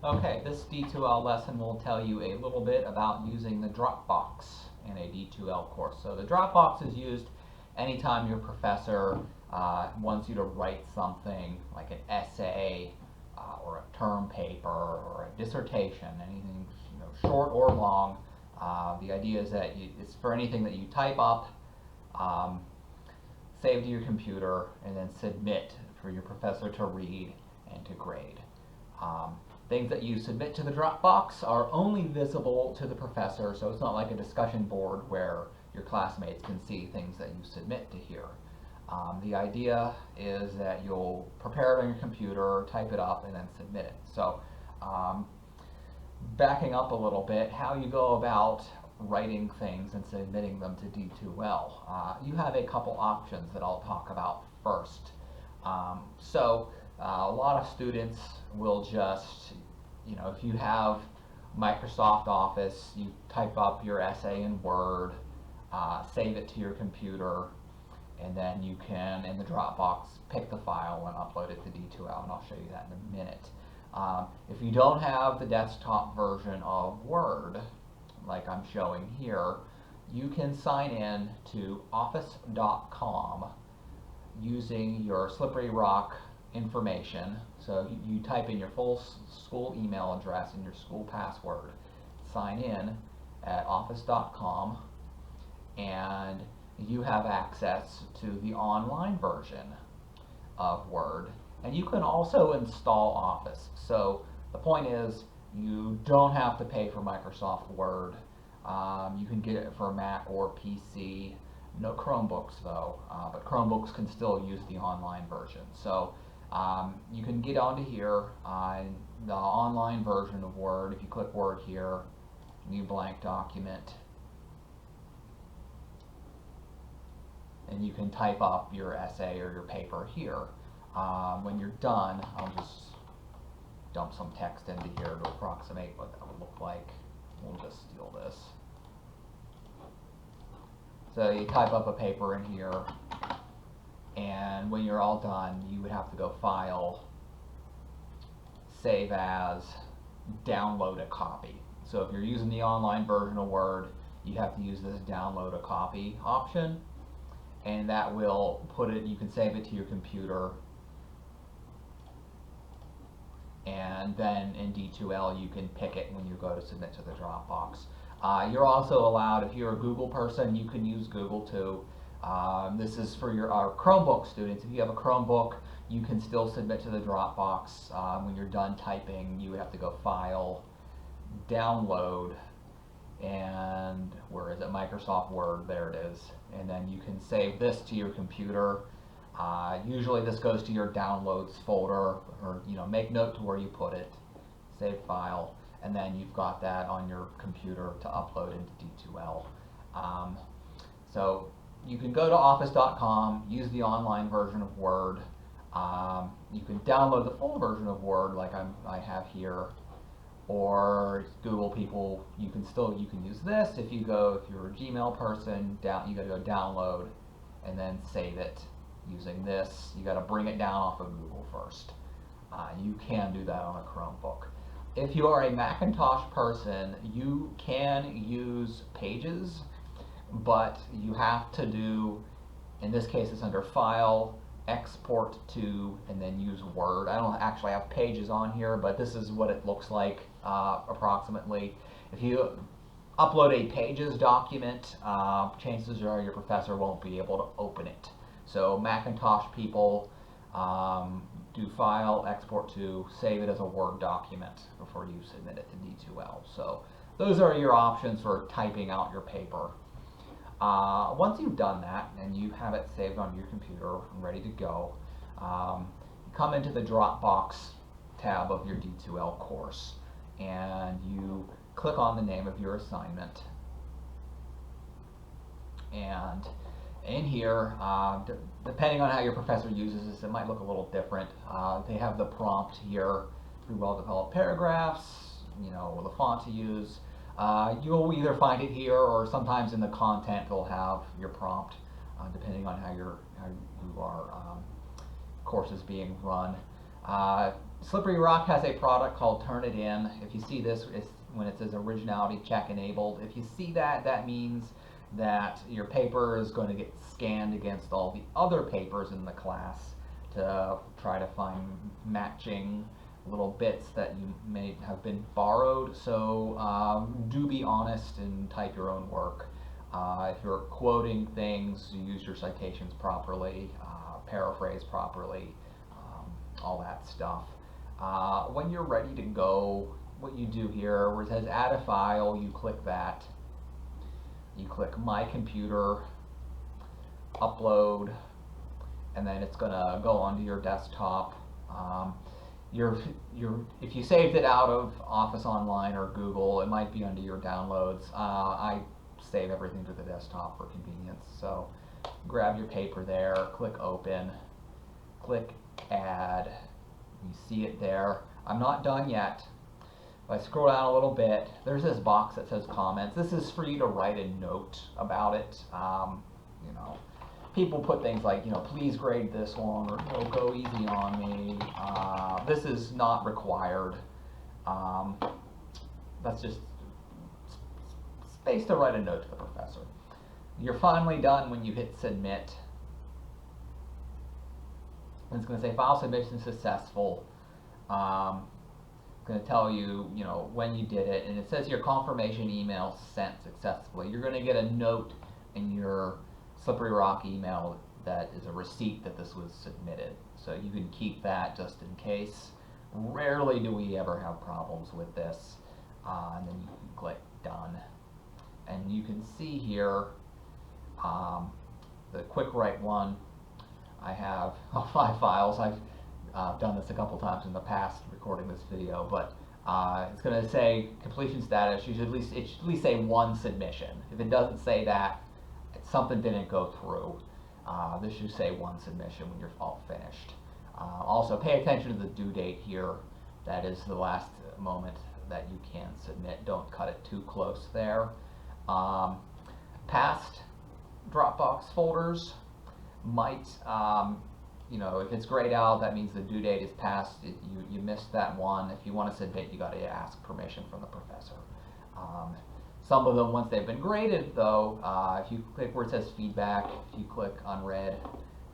Okay, this D2L lesson will tell you a little bit about using the Dropbox in a D2L course. So the Dropbox is used anytime your professor wants you to write something like an essay or a term paper or a dissertation, anything short or long. The idea is that it's for anything that you type up, um, save to your computer, and then submit for your professor to read and to grade. Um, Things that you submit to the Dropbox are only visible to the professor, so it's not like a discussion board where your classmates can see things that you submit to here. The idea is that you'll prepare it on your computer, type it up, and then submit it. So backing up a little bit, how you go about writing things and submitting them to D2L. You have a couple options that I'll talk about first. A lot of students will just, if you have Microsoft Office, you type up your essay in Word, save it to your computer, and then you can, in the Dropbox, pick the file and upload it to D2L, and I'll show you that in a minute. If you don't have the desktop version of Word, like I'm showing here, you can sign in to office.com using your Slippery Rock information. So you type in your full school email address and your school password, sign in at office.com, and you have access to the online version of Word. And you can also install Office. So the point is, you don't have to pay for Microsoft Word. You can get it for Mac or PC. No Chromebooks though, but Chromebooks can still use the online version. So you can get onto here, the online version of Word. If you click Word here, new blank document, and you can type up your essay or your paper here. When you're done, I'll just dump some text into here to approximate what that would look like. We'll just steal this. So you type up a paper in here, and when you're all done, you would have to go File, Save As, Download a Copy. So if you're using the online version of Word, you have to use this Download a Copy option, and that will put it, you can save it to your computer, and then in D2L you can pick it when you go to submit to the Dropbox. You're also allowed, if you're a Google person, you can use Google too. This is for our Chromebook students. If you have a Chromebook, you can still submit to the Dropbox. When you're done typing, you would have to go File, Download, and where is it? Microsoft Word, there it is. And then you can save this to your computer. Usually this goes to your downloads folder, or make note to where you put it, save file, and then you've got that on your computer to upload into D2L. So you can go to office.com, use the online version of Word. You can download the full version of Word like I have here, or Google people, you can use this. If you're a Gmail person, you got to go download and then save it using this. You got to bring it down off of Google first. You can do that on a Chromebook. If you are a Macintosh person, you can use Pages, but you have to do, in this case it's under File, Export to, and then use Word. I don't actually have Pages on here, but this is what it looks like approximately. If you upload a Pages document, chances are your professor won't be able to open it. So Macintosh people, do File, Export to, save it as a Word document before you submit it to D2L. So those are your options for typing out your paper. Once you've done that and you have it saved on your computer and ready to go, you come into the Dropbox tab of your D2L course, and you click on the name of your assignment. And in here, depending on how your professor uses this, it might look a little different. They have the prompt here, through well-developed paragraphs, or the font to use. You'll either find it here, or sometimes in the content they'll have your prompt, depending on how your course is being run. Slippery Rock has a product called Turnitin. If you see this, it's when it says originality check enabled. If you see that, that means that your paper is going to get scanned against all the other papers in the class to try to find matching little bits that you may have been borrowed. So do be honest and type your own work. If you're quoting things, you use your citations properly, paraphrase properly, all that stuff. When you're ready to go, what you do here, where it says add a file, you click that. You click My Computer, Upload, and then it's going to go onto your desktop. If you saved it out of Office Online or Google, it might be under your downloads. I save everything to the desktop for convenience. So grab your paper there, click Open, click Add. You see it there. I'm not done yet. If I scroll down a little bit, there's this box that says comments. This is for you to write a note about it. You know, people put things like, you know, please grade this one, or, you know, go easy on me. This is not required. That's just space to write a note to the professor. You're finally done when you hit submit. And it's going to say file submission successful. It's going to tell you, you know, when you did it, and it says your confirmation email sent successfully. You're going to get a note in your Slippery Rock email that is a receipt that this was submitted. So you can keep that just in case. Rarely do we ever have problems with this. And then you can click done. And you can see here the quick write one. I have 5 files. I've done this a couple times in the past recording this video, but it's going to say completion status. It should at least say 1 submission. If it doesn't say that, something didn't go through. This should say 1 submission when you're all finished. Also, pay attention to the due date here. That is the last moment that you can submit. Don't cut it too close there. Past Dropbox folders might, you know, if it's grayed out, that means the due date is past. You missed that one. If you want to submit, you got to ask permission from the professor. Some of them, once they've been graded, though, if you click where it says feedback, if you click unread,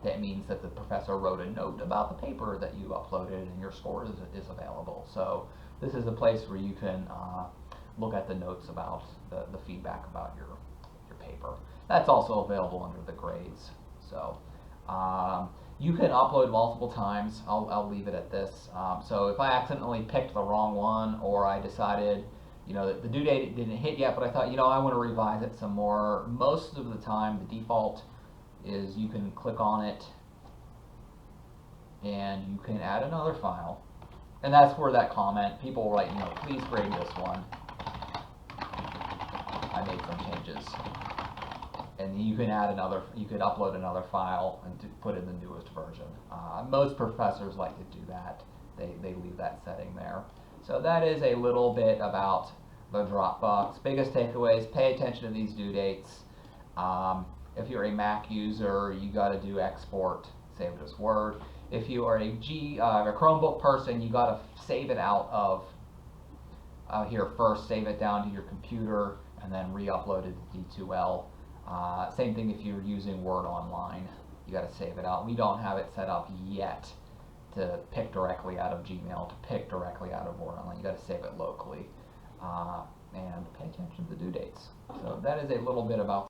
that means that the professor wrote a note about the paper that you uploaded and your score is available. So this is a place where you can look at the notes about the feedback about your paper. That's also available under the grades. So you can upload multiple times. I'll leave it at this. So if I accidentally picked the wrong one, or I decided, you know, the due date didn't hit yet, but I thought, you know, I want to revise it some more. Most of the time, the default is you can click on it and you can add another file. And that's where that comment, people write, you know, please grade this one. I made some changes. And you can add another, you could upload another file and put in the newest version. Most professors like to do that. They leave that setting there. So that is a little bit about the Dropbox. Biggest takeaways, pay attention to these due dates. If you're a Mac user, you got to do export, save it as Word. If you are a Chromebook person, you got to save it out of here first, save it down to your computer, and then re-upload it to D2L. Same thing if you're using Word Online, you got to save it out. We don't have it set up yet to pick directly out of Gmail, to pick directly out of Word Online. You got to save it locally, and pay attention to the due dates. So that is a little bit about